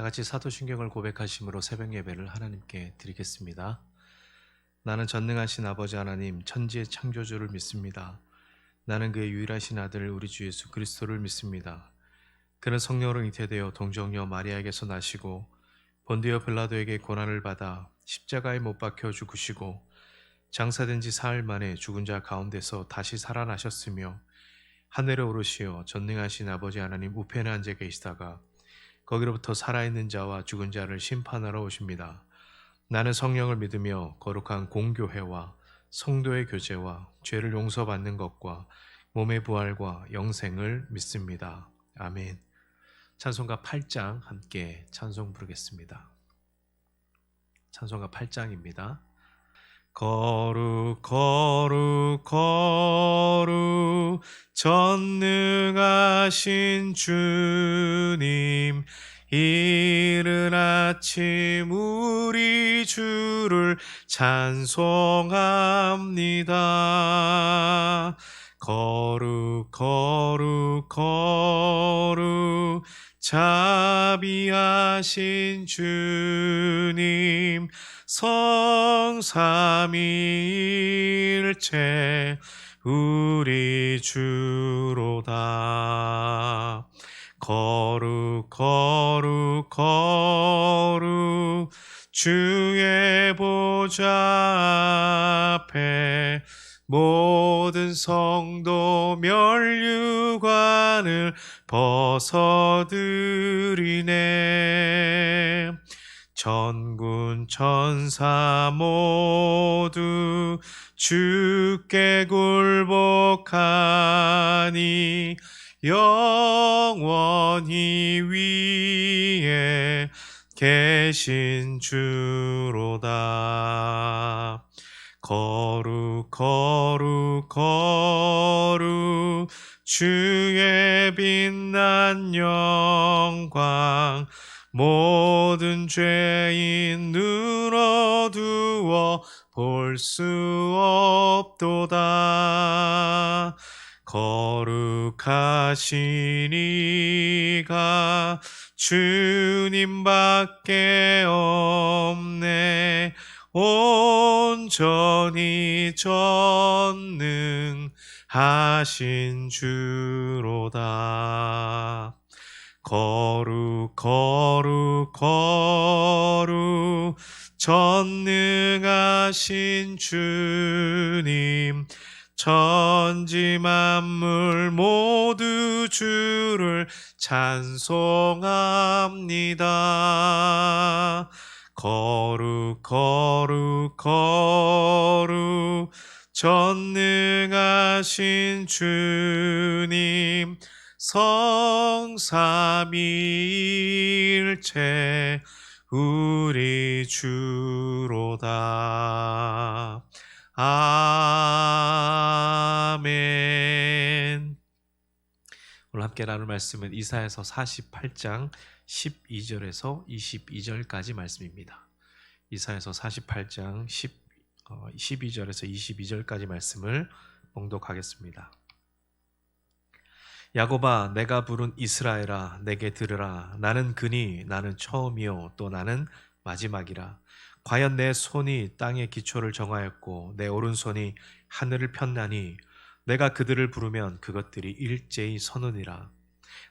다 같이 사도신경을 고백하심으로 새벽 예배를 하나님께 드리겠습니다. 나는 전능하신 아버지 하나님 천지의 창조주를 믿습니다. 나는 그의 유일하신 아들 우리 주 예수 그리스도를 믿습니다. 그는 성령으로 잉태되어 동정녀 마리아에게서 나시고 본디오 빌라도에게 고난을 받아 십자가에 못 박혀 죽으시고 장사된 지 사흘 만에 죽은 자 가운데서 다시 살아나셨으며 하늘에 오르시어 전능하신 아버지 하나님 우편에 앉아 계시다가 거기로부터 살아있는 자와 죽은 자를 심판하러 오십니다. 나는 성령을 믿으며 거룩한 공교회와 성도의 교제와 죄를 용서받는 것과 몸의 부활과 영생을 믿습니다. 아멘. 찬송가 8장 함께 찬송 부르겠습니다. 찬송가 8장입니다. 거룩 거룩 거룩 전능하신 주님, 이른 아침 우리 주를 찬송합니다. 거룩 거룩 거룩 자비하신 주님, 성삼위일체 우리 주로다. 거룩 거룩 거룩 주의 보좌 앞에 모든 성도 면류관을 벗어드리네. 천군 천사 모두 주께 굴복하니 영원히 위에 계신 주로다. 거룩 거룩 거룩 주의 빛난 영광, 모든 죄인 눈 어두워 볼 수 없도다. 거룩하신 이가 주님밖에 없네. 온전히 전능하신 주로다. 거룩 거룩 거룩 전능하신 주님, 천지 만물 모두 주를 찬송합니다. 거룩 거룩 거룩 전능하신 주님, 성삼위일체 우리 주로다. 아멘. 오늘 함께 나눌 말씀은 이사야서 48장 12절에서 22절까지 말씀입니다. 이사야서 48장 12절에서 22절까지 말씀을 봉독하겠습니다. 야곱아, 내가 부른 이스라엘아, 내게 들으라. 나는 그니 나는 처음이요 또 나는 마지막이라. 과연 내 손이 땅의 기초를 정하였고 내 오른손이 하늘을 폈나니 내가 그들을 부르면 그것들이 일제히 서느니라.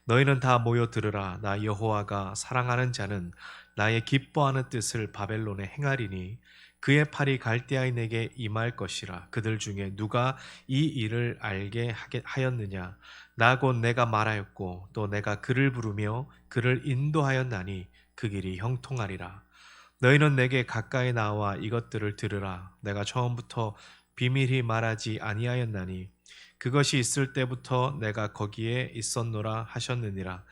너희는 다 모여 들으라. 나 여호와가 사랑하는 자는 나의 기뻐하는 뜻을 바벨론에 행하리니 그의 팔이 갈대아인에게 임할 것이라. 그들 중에 누가 이 일을 알게 하였느냐? 나 곧 내가 말하였고 또 내가 그를 부르며 그를 인도하였나니 그 길이 형통하리라. 너희는 내게 가까이 나와 이것들을 들으라. 내가 처음부터 비밀히 말하지 아니하였나니 그것이 있을 때부터 내가 거기에 있었노라 하셨느니라.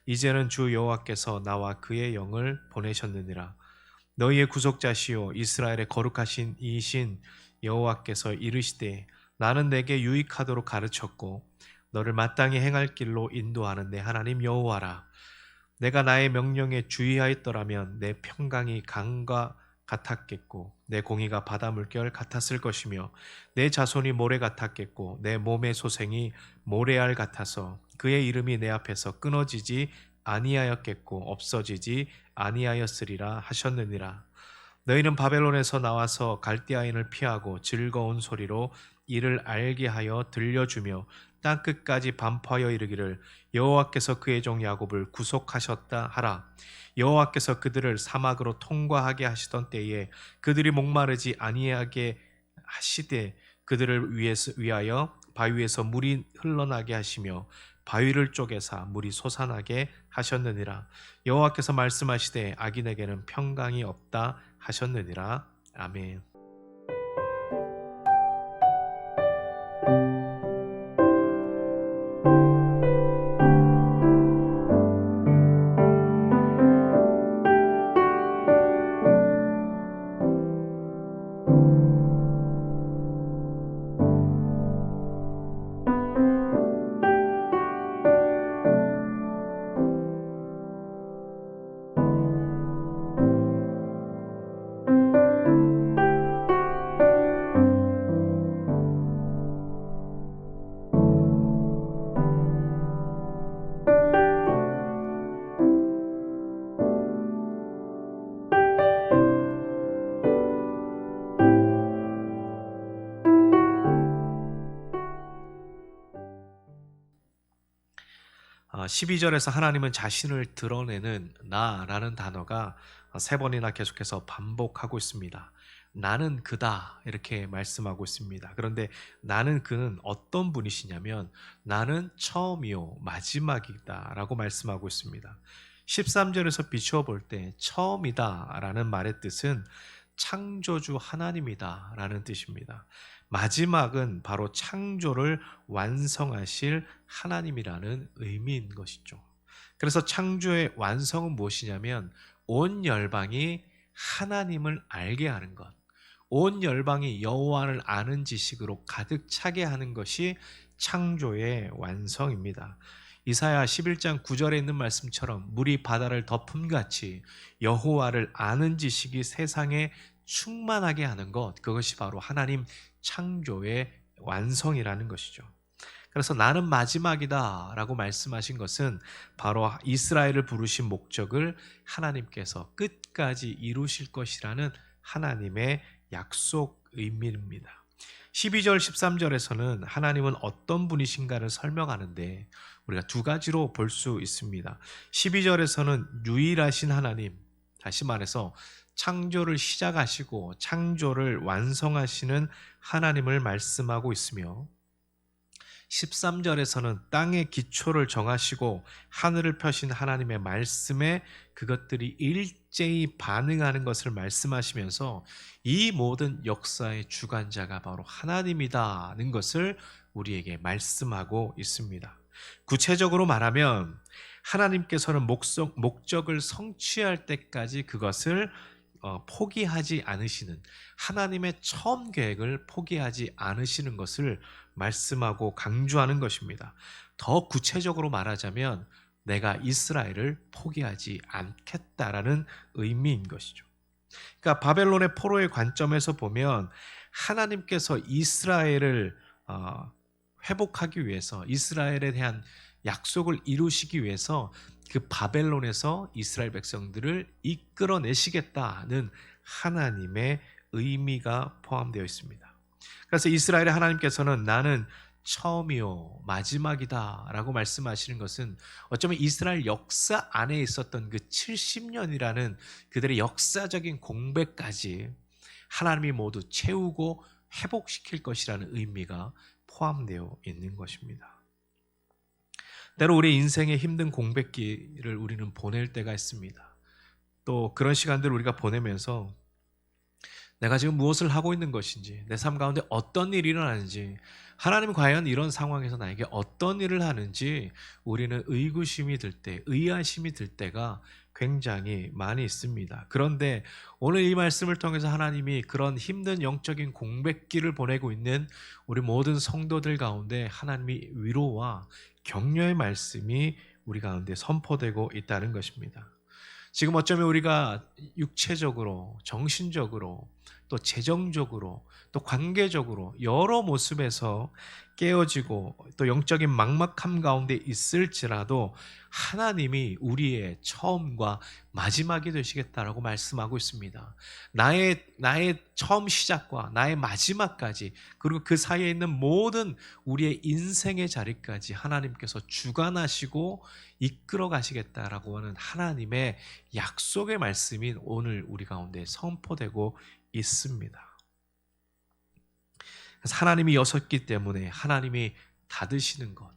이제는 주 여호와께서 나와 그의 영을 보내셨느니라. 너희의 구속자시오 이스라엘의 거룩하신 이신 여호와께서 이르시되, 나는 내게 유익하도록 가르쳤고 너를 마땅히 행할 길로 인도하는 내 하나님 여호와라. 내가 나의 명령에 주의하였더라면 내 평강이 강과 같았겠고 내 공의가 바다 물결 같았을 것이며 내 자손이 모래 같았겠고 내 몸의 소생이 모래알 같아서 그의 이름이 내 앞에서 끊어지지 아니하였겠고 없어지지 아니하였으리라 하셨느니라. 너희는 바벨론에서 나와서 갈대아인을 피하고 즐거운 소리로 이를 알게 하여 들려주며 땅 끝까지 반포하여 이르기를 여호와께서 그의 종 야곱을 구속하셨다 하라. 여호와께서 그들을 사막으로 통과하게 하시던 때에 그들이 목마르지 아니하게 하시되 그들을 위하여 바위에서 물이 흘러나게 하시며 바위를 쪼개사 물이 솟아나게 하셨느니라. 여호와께서 말씀하시되 악인에게는 평강이 없다 하셨느니라. 아멘. 아, 12절에서 하나님은 자신을 드러내는 나라는 단어가 세 번이나 계속해서 반복하고 있습니다. 나는 그다 이렇게 말씀하고 있습니다. 그런데 나는 그는 어떤 분이시냐면 나는 처음이요 마지막이다 라고 말씀하고 있습니다. 13절에서 비추어 볼 때 처음이다 라는 말의 뜻은 창조주 하나님이다 라는 뜻입니다. 마지막은 바로 창조를 완성하실 하나님이라는 의미인 것이죠. 그래서 창조의 완성은 무엇이냐면 온 열방이 하나님을 알게 하는 것, 온 열방이 여호와를 아는 지식으로 가득 차게 하는 것이 창조의 완성입니다. 이사야 11장 9절에 있는 말씀처럼 물이 바다를 덮음같이 여호와를 아는 지식이 세상에 충만하게 하는 것, 그것이 바로 하나님 창조의 완성이라는 것이죠. 그래서 나는 마지막이다 라고 말씀하신 것은 바로 이스라엘을 부르신 목적을 하나님께서 끝까지 이루실 것이라는 하나님의 약속 의미입니다. 12절 13절에서는 하나님은 어떤 분이신가를 설명하는데 우리가 두 가지로 볼 수 있습니다. 12절에서는 유일하신 하나님, 다시 말해서 창조를 시작하시고 창조를 완성하시는 하나님을 말씀하고 있으며 13절에서는 땅의 기초를 정하시고 하늘을 펴신 하나님의 말씀에 그것들이 일제히 반응하는 것을 말씀하시면서 이 모든 역사의 주관자가 바로 하나님이다는 것을 우리에게 말씀하고 있습니다. 구체적으로 말하면 하나님께서는 목적을 성취할 때까지 그것을 포기하지 않으시는, 하나님의 처음 계획을 포기하지 않으시는 것을 말씀하고 강조하는 것입니다. 더 구체적으로 말하자면 내가 이스라엘을 포기하지 않겠다라는 의미인 것이죠. 그러니까 바벨론의 포로의 관점에서 보면 하나님께서 이스라엘을 회복하기 위해서, 이스라엘에 대한 약속을 이루시기 위해서 그 바벨론에서 이스라엘 백성들을 이끌어내시겠다는 하나님의 의미가 포함되어 있습니다. 그래서 이스라엘의 하나님께서는 나는 처음이요 마지막이다 라고 말씀하시는 것은 어쩌면 이스라엘 역사 안에 있었던 그 70년이라는 그들의 역사적인 공백까지 하나님이 모두 채우고 회복시킬 것이라는 의미가 포함되어 있는 것입니다. 때로 우리 인생의 힘든 공백기를 우리는 보낼 때가 있습니다. 또 그런 시간들을 우리가 보내면서 내가 지금 무엇을 하고 있는 것인지, 내 삶 가운데 어떤 일이 일어나는지, 하나님은 과연 이런 상황에서 나에게 어떤 일을 하는지 우리는 의구심이 들 때, 의아심이 들 때가 굉장히 많이 있습니다. 그런데 오늘 이 말씀을 통해서 하나님이 그런 힘든 영적인 공백기를 보내고 있는 우리 모든 성도들 가운데 하나님이 위로와 격려의 말씀이 우리 가운데 선포되고 있다는 것입니다. 지금 어쩌면 우리가 육체적으로, 정신적으로 또 재정적으로 또 관계적으로 여러 모습에서 깨어지고 또 영적인 막막함 가운데 있을지라도 하나님이 우리의 처음과 마지막이 되시겠다라고 말씀하고 있습니다. 나의 처음 시작과 나의 마지막까지, 그리고 그 사이에 있는 모든 우리의 인생의 자리까지 하나님께서 주관하시고 이끌어 가시겠다라고 하는 하나님의 약속의 말씀이 오늘 우리 가운데 선포되고 있습니다. 그래서 하나님이 여셨기 때문에 하나님이 닫으시는 것,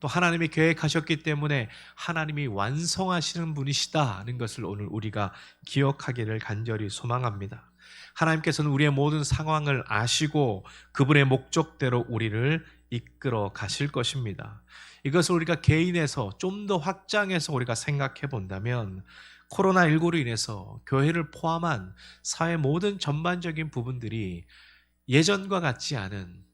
또 하나님이 계획하셨기 때문에 하나님이 완성하시는 분이시다는 것을 오늘 우리가 기억하기를 간절히 소망합니다. 하나님께서는 우리의 모든 상황을 아시고 그분의 목적대로 우리를 이끌어 가실 것입니다. 이것을 우리가 개인에서 좀 더 확장해서 우리가 생각해 본다면, 코로나19로 인해서 교회를 포함한 사회 모든 전반적인 부분들이 예전과 같지 않은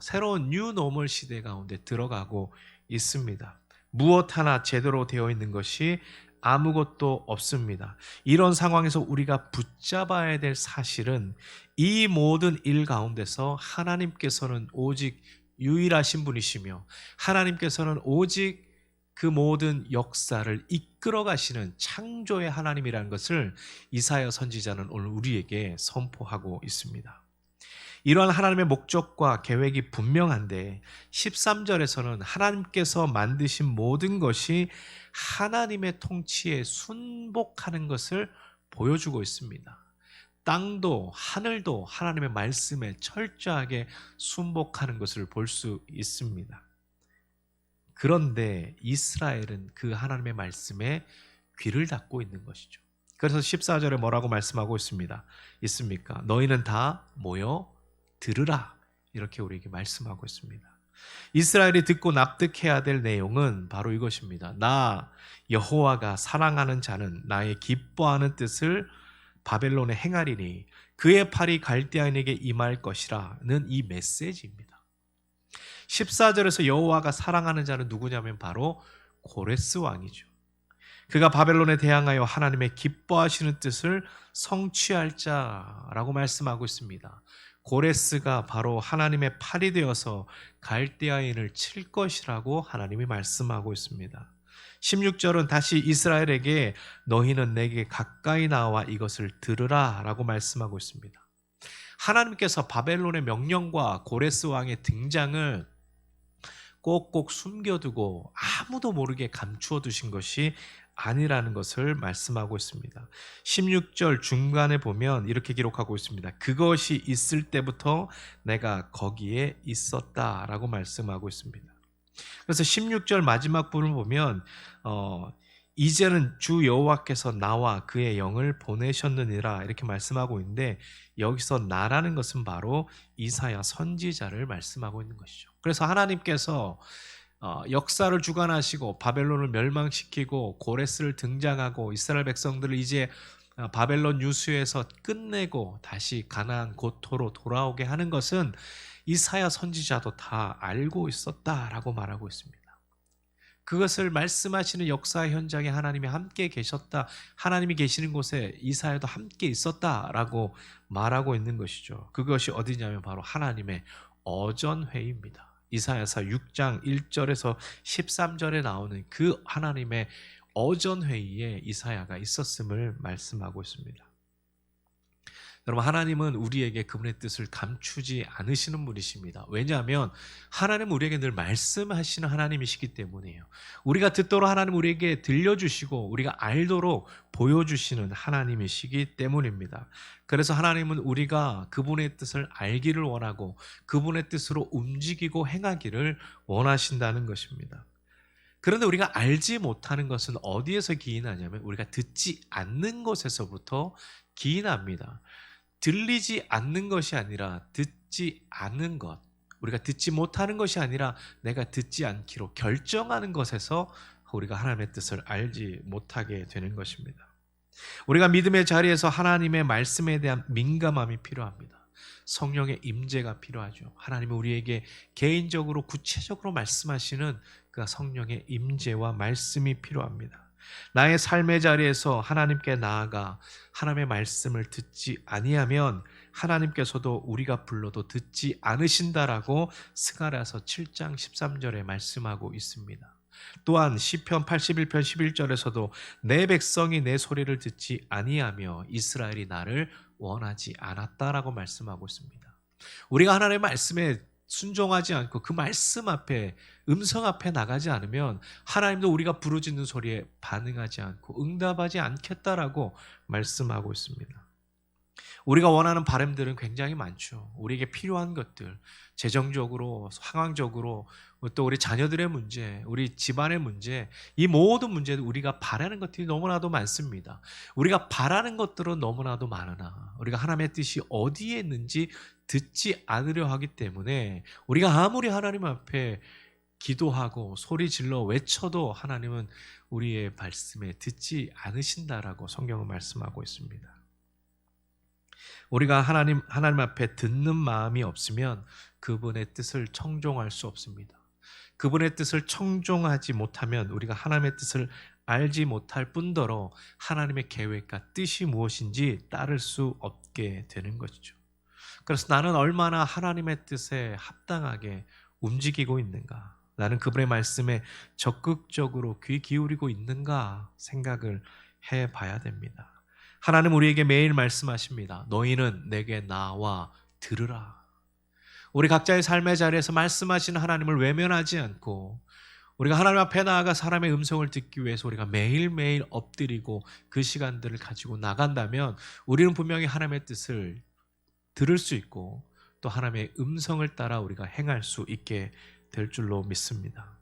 새로운 뉴노멀 시대 가운데 들어가고 있습니다. 무엇 하나 제대로 되어 있는 것이 아무것도 없습니다. 이런 상황에서 우리가 붙잡아야 될 사실은, 이 모든 일 가운데서 하나님께서는 오직 유일하신 분이시며 하나님께서는 오직 그 모든 역사를 이끌어 가시는 창조의 하나님이라는 것을 이사야 선지자는 오늘 우리에게 선포하고 있습니다. 이러한 하나님의 목적과 계획이 분명한데 13절에서는 하나님께서 만드신 모든 것이 하나님의 통치에 순복하는 것을 보여주고 있습니다. 땅도 하늘도 하나님의 말씀에 철저하게 순복하는 것을 볼 수 있습니다. 그런데 이스라엘은 그 하나님의 말씀에 귀를 닫고 있는 것이죠. 그래서 14절에 뭐라고 말씀하고 있습니까? 너희는 다 모여 들으라, 이렇게 우리에게 말씀하고 있습니다. 이스라엘이 듣고 납득해야 될 내용은 바로 이것입니다. 나 여호와가 사랑하는 자는 나의 기뻐하는 뜻을 바벨론에 행하리니 그의 팔이 갈대아인에게 임할 것이라는 이 메시지입니다. 14절에서 여호와가 사랑하는 자는 누구냐면 바로 고레스 왕이죠. 그가 바벨론에 대항하여 하나님의 기뻐하시는 뜻을 성취할 자라고 말씀하고 있습니다. 고레스가 바로 하나님의 팔이 되어서 갈대아인을 칠 것이라고 하나님이 말씀하고 있습니다. 16절은 다시 이스라엘에게 너희는 내게 가까이 나와 이것을 들으라 라고 말씀하고 있습니다. 하나님께서 바벨론의 명령과 고레스 왕의 등장을 꼭꼭 숨겨두고 아무도 모르게 감추어 두신 것이 아니라는 것을 말씀하고 있습니다. 16절 중간에 보면 이렇게 기록하고 있습니다. 그것이 있을 때부터 내가 거기에 있었다라고 말씀하고 있습니다. 그래서 16절 마지막 부분을 보면 이제는 주 여호와께서 나와 그의 영을 보내셨느니라 이렇게 말씀하고 있는데, 여기서 나라는 것은 바로 이사야 선지자를 말씀하고 있는 것이죠. 그래서 하나님께서 역사를 주관하시고 바벨론을 멸망시키고 고레스를 등장하고 이스라엘 백성들을 이제 바벨론 유수에서 끝내고 다시 가나안 고토로 돌아오게 하는 것은 이사야 선지자도 다 알고 있었다라고 말하고 있습니다. 그것을 말씀하시는 역사 현장에 하나님이 함께 계셨다, 하나님이 계시는 곳에 이사야도 함께 있었다라고 말하고 있는 것이죠. 그것이 어디냐면 바로 하나님의 어전회의입니다. 이사야서 6장 1절에서 13절에 나오는 그 하나님의 어전회의에 이사야가 있었음을 말씀하고 있습니다. 여러분, 하나님은 우리에게 그분의 뜻을 감추지 않으시는 분이십니다. 왜냐하면 하나님은 우리에게 늘 말씀하시는 하나님이시기 때문이에요. 우리가 듣도록 하나님 우리에게 들려주시고 우리가 알도록 보여주시는 하나님이시기 때문입니다. 그래서 하나님은 우리가 그분의 뜻을 알기를 원하고 그분의 뜻으로 움직이고 행하기를 원하신다는 것입니다. 그런데 우리가 알지 못하는 것은 어디에서 기인하냐면 우리가 듣지 않는 것에서부터 기인합니다. 들리지 않는 것이 아니라 듣지 않는 것, 우리가 듣지 못하는 것이 아니라 내가 듣지 않기로 결정하는 것에서 우리가 하나님의 뜻을 알지 못하게 되는 것입니다. 우리가 믿음의 자리에서 하나님의 말씀에 대한 민감함이 필요합니다. 성령의 임재가 필요하죠. 하나님은 우리에게 개인적으로 구체적으로 말씀하시는 그 성령의 임재와 말씀이 필요합니다. 나의 삶의 자리에서 하나님께 나아가 하나님의 말씀을 듣지 아니하면 하나님께서도 우리가 불러도 듣지 않으신다라고 스가랴서 7장 13절에 말씀하고 있습니다. 또한 시편 81편 11절에서도 내 백성이 내 소리를 듣지 아니하며 이스라엘이 나를 원하지 않았다라고 말씀하고 있습니다. 우리가 하나님의 말씀에 순종하지 않고 그 말씀 앞에, 음성 앞에 나가지 않으면 하나님도 우리가 부르짖는 소리에 반응하지 않고 응답하지 않겠다라고 말씀하고 있습니다. 우리가 원하는 바람들은 굉장히 많죠. 우리에게 필요한 것들, 재정적으로, 상황적으로, 또 우리 자녀들의 문제, 우리 집안의 문제, 이 모든 문제들 우리가 바라는 것들이 너무나도 많습니다. 우리가 바라는 것들은 너무나도 많으나 우리가 하나님의 뜻이 어디에 있는지 듣지 않으려 하기 때문에 우리가 아무리 하나님 앞에 기도하고 소리 질러 외쳐도 하나님은 우리의 말씀에 듣지 않으신다라고 성경은 말씀하고 있습니다. 우리가 하나님 앞에 듣는 마음이 없으면 그분의 뜻을 청종할 수 없습니다. 그분의 뜻을 청종하지 못하면 우리가 하나님의 뜻을 알지 못할 뿐더러 하나님의 계획과 뜻이 무엇인지 따를 수 없게 되는 것이죠. 그래서 나는 얼마나 하나님의 뜻에 합당하게 움직이고 있는가, 나는 그분의 말씀에 적극적으로 귀 기울이고 있는가 생각을 해봐야 됩니다. 하나님 우리에게 매일 말씀하십니다. 너희는 내게 나와 들으라. 우리 각자의 삶의 자리에서 말씀하시는 하나님을 외면하지 않고 우리가 하나님 앞에 나아가 사람의 음성을 듣기 위해서 우리가 매일매일 엎드리고 그 시간들을 가지고 나간다면 우리는 분명히 하나님의 뜻을 들을 수 있고 또 하나님의 음성을 따라 우리가 행할 수 있게 될 줄로 믿습니다.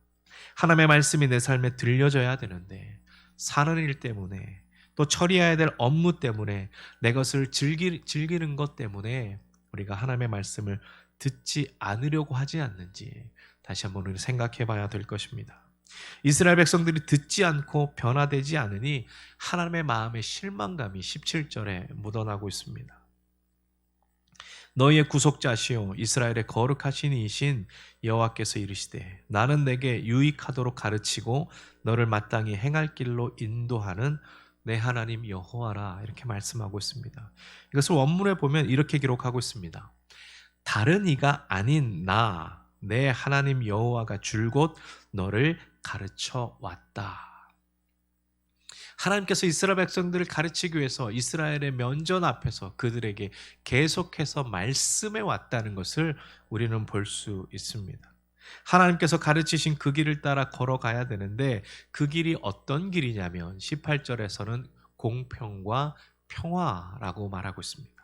하나님의 말씀이 내 삶에 들려져야 되는데 사는 일 때문에 또 처리해야 될 업무 때문에 내 것을 즐기는 것 때문에 우리가 하나님의 말씀을 듣지 않으려고 하지 않는지 다시 한번 우리 생각해 봐야 될 것입니다. 이스라엘 백성들이 듣지 않고 변화되지 않으니 하나님의 마음의 실망감이 17절에 묻어나고 있습니다. 너희의 구속자시요 이스라엘의 거룩하신 이신 여호와께서 이르시되 나는 내게 유익하도록 가르치고 너를 마땅히 행할 길로 인도하는 내 하나님 여호와라, 이렇게 말씀하고 있습니다. 이것을 원문에 보면 이렇게 기록하고 있습니다. 다른 이가 아닌 나, 내 하나님 여호와가 줄곧 너를 가르쳐 왔다. 하나님께서 이스라엘 백성들을 가르치기 위해서 이스라엘의 면전 앞에서 그들에게 계속해서 말씀해 왔다는 것을 우리는 볼 수 있습니다. 하나님께서 가르치신 그 길을 따라 걸어가야 되는데 그 길이 어떤 길이냐면 18절에서는 공평과 평화라고 말하고 있습니다.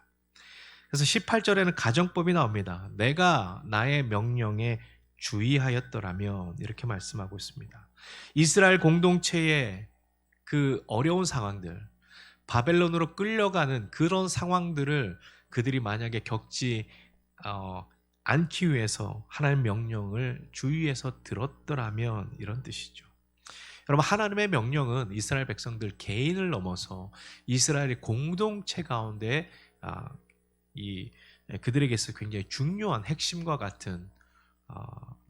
그래서 18절에는 가정법이 나옵니다. 내가 나의 명령에 주의하였더라면, 이렇게 말씀하고 있습니다. 이스라엘 공동체의 그 어려운 상황들, 바벨론으로 끌려가는 그런 상황들을 그들이 만약에 겪지 않기 위해서 하나님의 명령을 주의해서 들었더라면, 이런 뜻이죠. 여러분, 하나님의 명령은 이스라엘 백성들 개인을 넘어서 이스라엘의 공동체 가운데 그들에게서 굉장히 중요한 핵심과 같은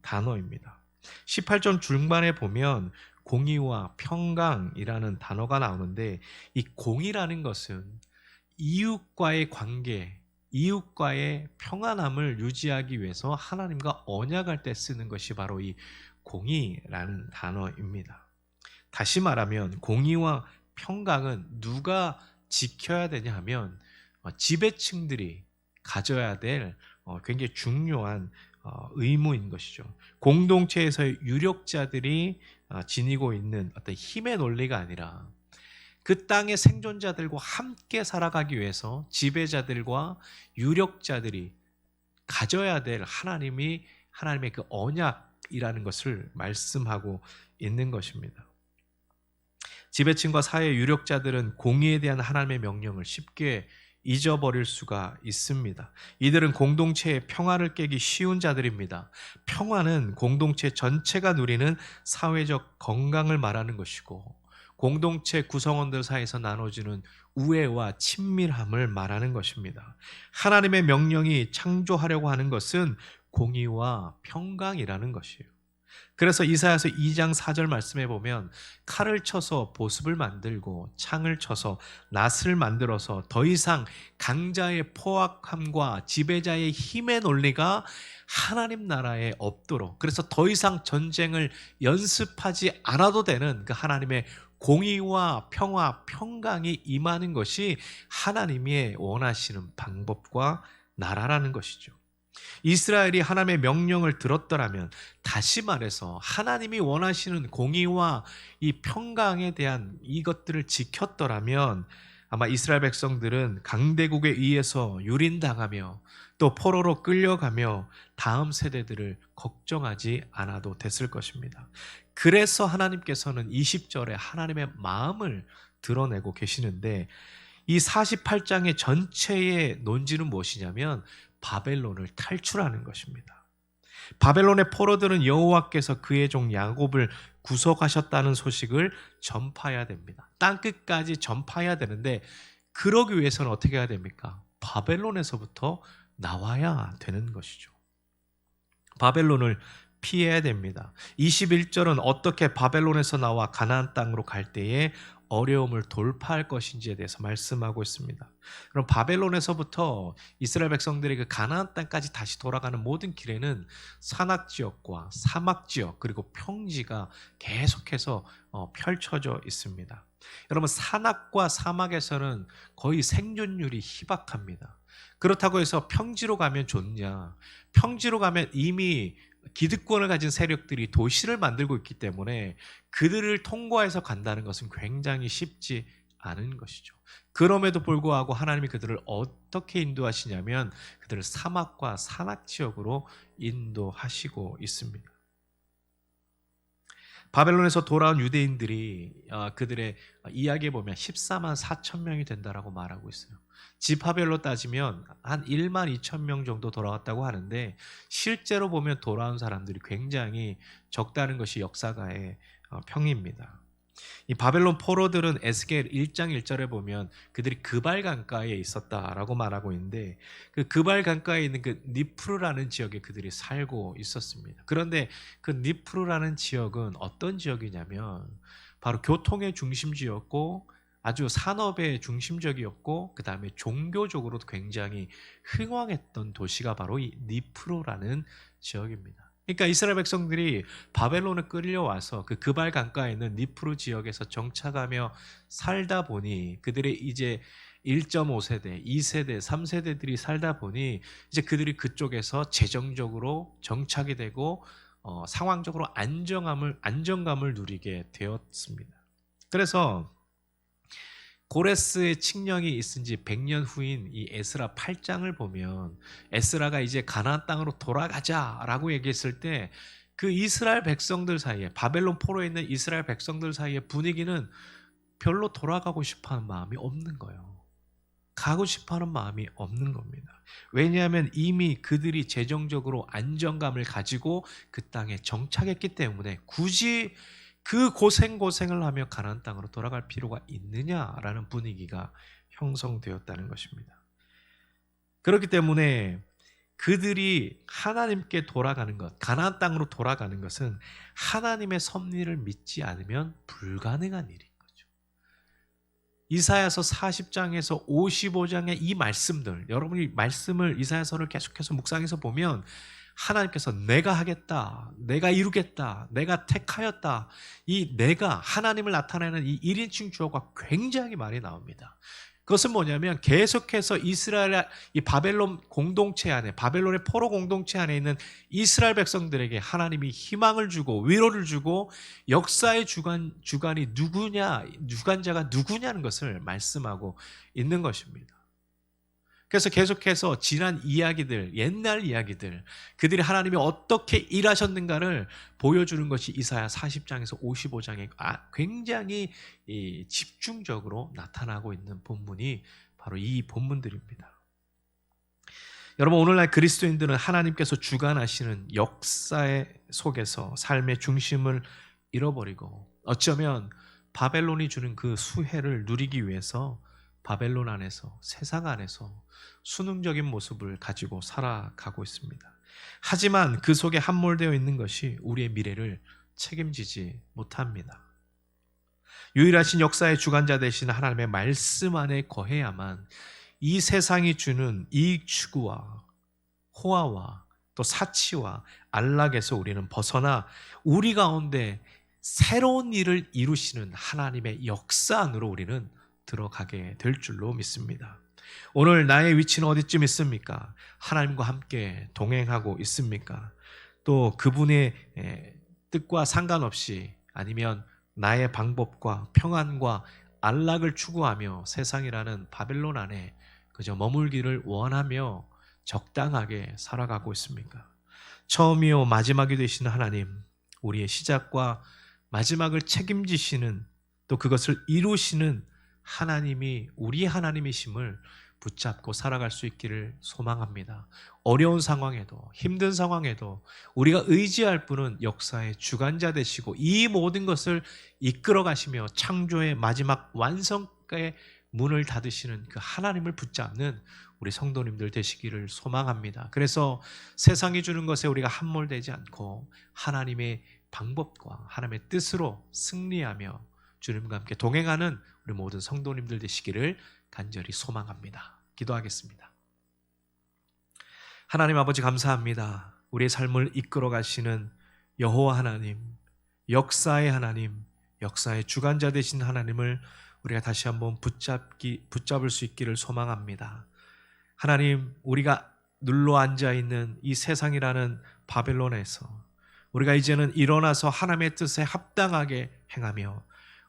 단어입니다. 18절 중반에 보면 공의와 평강이라는 단어가 나오는데 이 공의라는 것은 이웃과의 관계, 이웃과의 평안함을 유지하기 위해서 하나님과 언약할 때 쓰는 것이 바로 이 공의라는 단어입니다. 다시 말하면 공의와 평강은 누가 지켜야 되냐 하면 지배층들이 가져야 될 굉장히 중요한 의무인 것이죠. 공동체에서의 유력자들이 지니고 있는 어떤 힘의 논리가 아니라 그 땅의 생존자들과 함께 살아가기 위해서 지배자들과 유력자들이 가져야 될 하나님의 그 언약이라는 것을 말씀하고 있는 것입니다. 지배층과 사회 유력자들은 공의에 대한 하나님의 명령을 쉽게 잊어버릴 수가 있습니다. 이들은 공동체의 평화를 깨기 쉬운 자들입니다. 평화는 공동체 전체가 누리는 사회적 건강을 말하는 것이고 공동체 구성원들 사이에서 나눠지는 우애와 친밀함을 말하는 것입니다. 하나님의 명령이 창조하려고 하는 것은 공의와 평강이라는 것이에요. 그래서 이사야서 2장 4절 말씀해 보면 칼을 쳐서 보습을 만들고 창을 쳐서 낫을 만들어서 더 이상 강자의 포악함과 지배자의 힘의 논리가 하나님 나라에 없도록, 그래서 더 이상 전쟁을 연습하지 않아도 되는 그 하나님의 공의와 평화, 평강이 임하는 것이 하나님이 원하시는 방법과 나라라는 것이죠. 이스라엘이 하나님의 명령을 들었더라면, 다시 말해서 하나님이 원하시는 공의와 이 평강에 대한 이것들을 지켰더라면, 아마 이스라엘 백성들은 강대국에 의해서 유린당하며 또 포로로 끌려가며 다음 세대들을 걱정하지 않아도 됐을 것입니다. 그래서 하나님께서는 20절에 하나님의 마음을 드러내고 계시는데, 이 48장의 전체의 논지는 무엇이냐면 바벨론을 탈출하는 것입니다. 바벨론의 포로들은 여호와께서 그의 종 야곱을 구속하셨다는 소식을 전파해야 됩니다. 땅끝까지 전파해야 되는데, 그러기 위해서는 어떻게 해야 됩니까? 바벨론에서부터 나와야 되는 것이죠. 바벨론을 피해야 됩니다. 21절은 어떻게 바벨론에서 나와 가나안 땅으로 갈 때에 어려움을 돌파할 것인지에 대해서 말씀하고 있습니다. 그럼 바벨론에서부터 이스라엘 백성들이 그 가나안 땅까지 다시 돌아가는 모든 길에는 산악지역과 사막지역 그리고 평지가 계속해서 펼쳐져 있습니다. 여러분, 산악과 사막에서는 거의 생존율이 희박합니다. 그렇다고 해서 평지로 가면 좋냐? 평지로 가면 이미 기득권을 가진 세력들이 도시를 만들고 있기 때문에 그들을 통과해서 간다는 것은 굉장히 쉽지 않은 것이죠. 그럼에도 불구하고 하나님이 그들을 어떻게 인도하시냐면 그들을 사막과 산악 지역으로 인도하시고 있습니다. 바벨론에서 돌아온 유대인들이 그들의 이야기에 보면 14만 4천 명이 된다라고 말하고 있어요. 집합별로 따지면 한 1만 2천 명 정도 돌아왔다고 하는데, 실제로 보면 돌아온 사람들이 굉장히 적다는 것이 역사가의 평입니다. 이 바벨론 포로들은 에스겔 1장 1절에 보면 그들이 그발 강가에 있었다라고 말하고 있는데, 그 그발 강가에 있는 그 니프르라는 지역에 그들이 살고 있었습니다. 그런데 그 니프르라는 지역은 어떤 지역이냐면 바로 교통의 중심지였고 아주 산업의 중심적이었고, 그 다음에 종교적으로도 굉장히 흥왕했던 도시가 바로 이 니프로라는 지역입니다. 그러니까 이스라엘 백성들이 바벨론에 끌려와서 그 그발 강가에 있는 니프루 지역에서 정착하며 살다 보니, 그들의 이제 1.5세대, 2세대, 3세대들이 살다 보니 이제 그들이 그쪽에서 재정적으로 정착이 되고 상황적으로 안정감을 누리게 되었습니다. 그래서 고레스의 칙령이 있은 지 100년 후인 이 에스라 8장을 보면, 에스라가 이제 가나안 땅으로 돌아가자라고 얘기했을 때 그 이스라엘 백성들 사이에, 바벨론 포로에 있는 이스라엘 백성들 사이의 분위기는 별로 돌아가고 싶어하는 마음이 없는 거예요. 가고 싶어하는 마음이 없는 겁니다. 왜냐하면 이미 그들이 재정적으로 안정감을 가지고 그 땅에 정착했기 때문에 굳이 그 고생을 하며 가나안 땅으로 돌아갈 필요가 있느냐라는 분위기가 형성되었다는 것입니다. 그렇기 때문에 그들이 하나님께 돌아가는 것, 가나안 땅으로 돌아가는 것은 하나님의 섭리를 믿지 않으면 불가능한 일인 거죠. 이사야서 40장에서 55장의 이 말씀들, 여러분이 말씀을 이사야서를 계속해서 묵상해서 보면 하나님께서 내가 하겠다, 내가 이루겠다, 내가 택하였다, 이 내가 하나님을 나타내는 이 1인칭 주어가 굉장히 많이 나옵니다. 그것은 뭐냐면 계속해서 이스라엘, 이 바벨론 공동체 안에, 바벨론의 포로 공동체 안에 있는 이스라엘 백성들에게 하나님이 희망을 주고 위로를 주고 역사의 주관이 누구냐, 주관자가 누구냐는 것을 말씀하고 있는 것입니다. 그래서 계속해서 지난 이야기들, 옛날 이야기들, 그들이 하나님이 어떻게 일하셨는가를 보여주는 것이 이사야 40장에서 55장에 굉장히 집중적으로 나타나고 있는 본문이 바로 이 본문들입니다. 여러분, 오늘날 그리스도인들은 하나님께서 주관하시는 역사의 속에서 삶의 중심을 잃어버리고 어쩌면 바벨론이 주는 그 수혜를 누리기 위해서 바벨론 안에서, 세상 안에서 수능적인 모습을 가지고 살아가고 있습니다. 하지만 그 속에 함몰되어 있는 것이 우리의 미래를 책임지지 못합니다. 유일하신 역사의 주관자 되신 하나님의 말씀 안에 거해야만 이 세상이 주는 이익 추구와 호화와 또 사치와 안락에서 우리는 벗어나 우리 가운데 새로운 일을 이루시는 하나님의 역사 안으로 우리는 들어가게 될 줄로 믿습니다. 오늘 나의 위치는 어디쯤 있습니까? 하나님과 함께 동행하고 있습니까? 또 그분의 뜻과 상관없이 아니면 나의 방법과 평안과 안락을 추구하며 세상이라는 바벨론 안에 그저 머물기를 원하며 적당하게 살아가고 있습니까? 처음이요 마지막이 되신 하나님, 우리의 시작과 마지막을 책임지시는 또 그것을 이루시는 하나님이 우리 하나님이심을 붙잡고 살아갈 수 있기를 소망합니다. 어려운 상황에도 힘든 상황에도 우리가 의지할 분은 역사의 주관자 되시고 이 모든 것을 이끌어 가시며 창조의 마지막 완성의 문을 닫으시는 그 하나님을 붙잡는 우리 성도님들 되시기를 소망합니다. 그래서 세상이 주는 것에 우리가 함몰되지 않고 하나님의 방법과 하나님의 뜻으로 승리하며 주님과 함께 동행하는 우리 모든 성도님들 되시기를 간절히 소망합니다. 기도하겠습니다. 하나님 아버지 감사합니다. 우리의 삶을 이끌어 가시는 여호와 하나님, 역사의 하나님, 역사의 주관자 되신 하나님을 우리가 다시 한번 붙잡을 수 있기를 소망합니다. 하나님, 우리가 눌러 앉아 있는 이 세상이라는 바벨론에서 우리가 이제는 일어나서 하나님의 뜻에 합당하게 행하며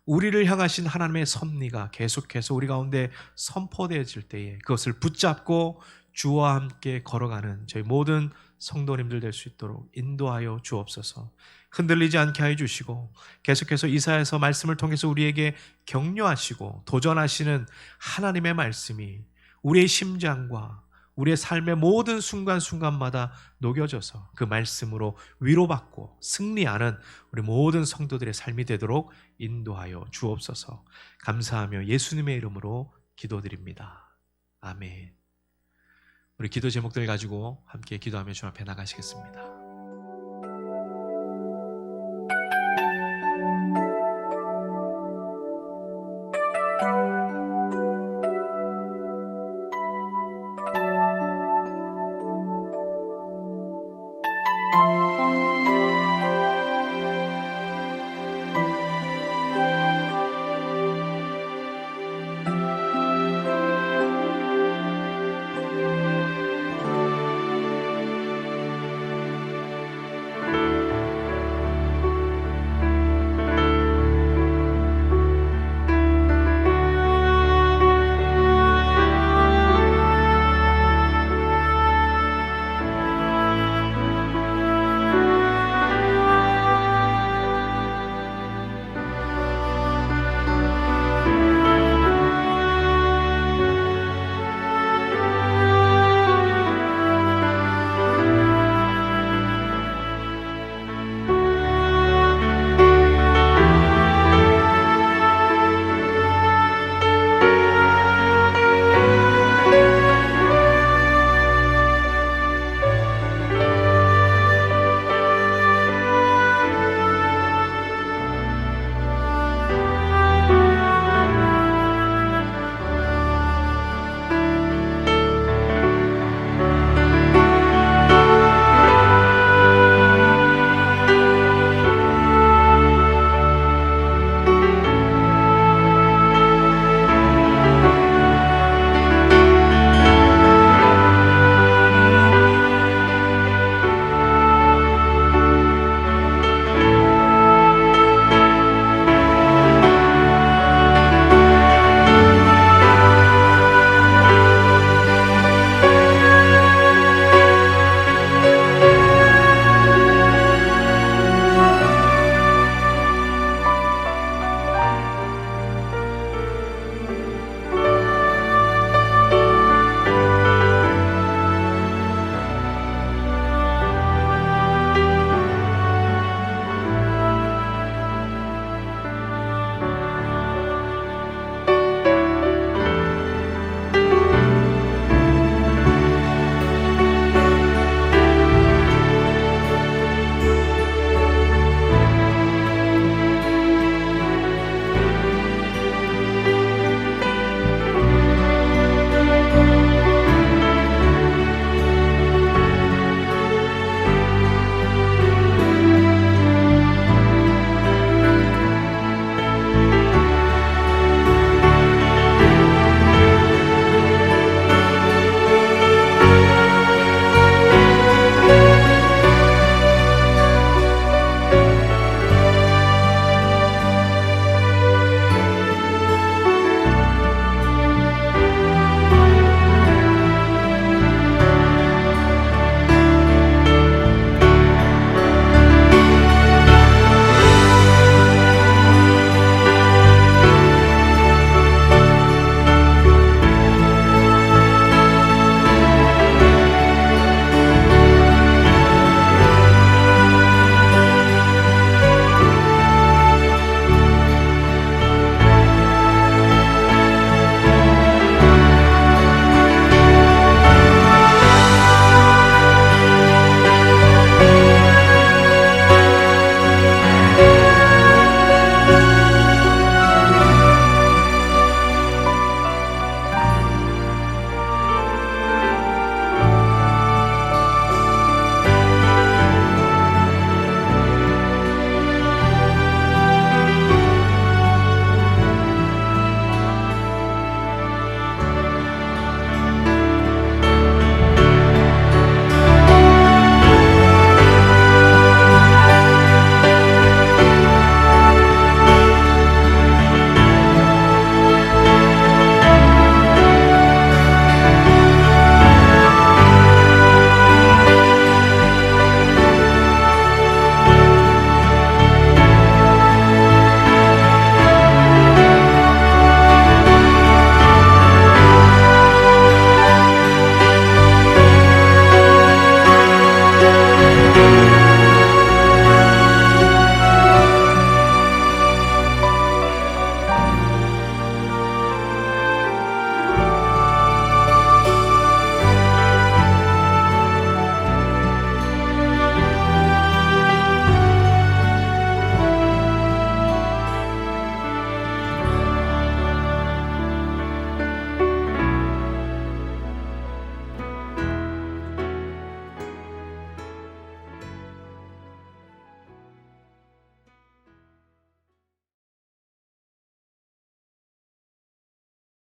우리를 향하신 하나님의 섭리가 계속해서 우리 가운데 선포되어질 때에 그것을 붙잡고 주와 함께 걸어가는 저희 모든 성도님들 될 수 있도록 인도하여 주옵소서. 흔들리지 않게 하여 주시고 계속해서 이사야서 말씀을 통해서 우리에게 격려하시고 도전하시는 하나님의 말씀이 우리의 심장과 우리의 삶의 모든 순간순간마다 녹여져서 그 말씀으로 위로받고 승리하는 우리 모든 성도들의 삶이 되도록 인도하여 주옵소서. 감사하며 예수님의 이름으로 기도드립니다. 아멘. 우리 기도 제목들 가지고 함께 기도하며 주 앞에 나가시겠습니다.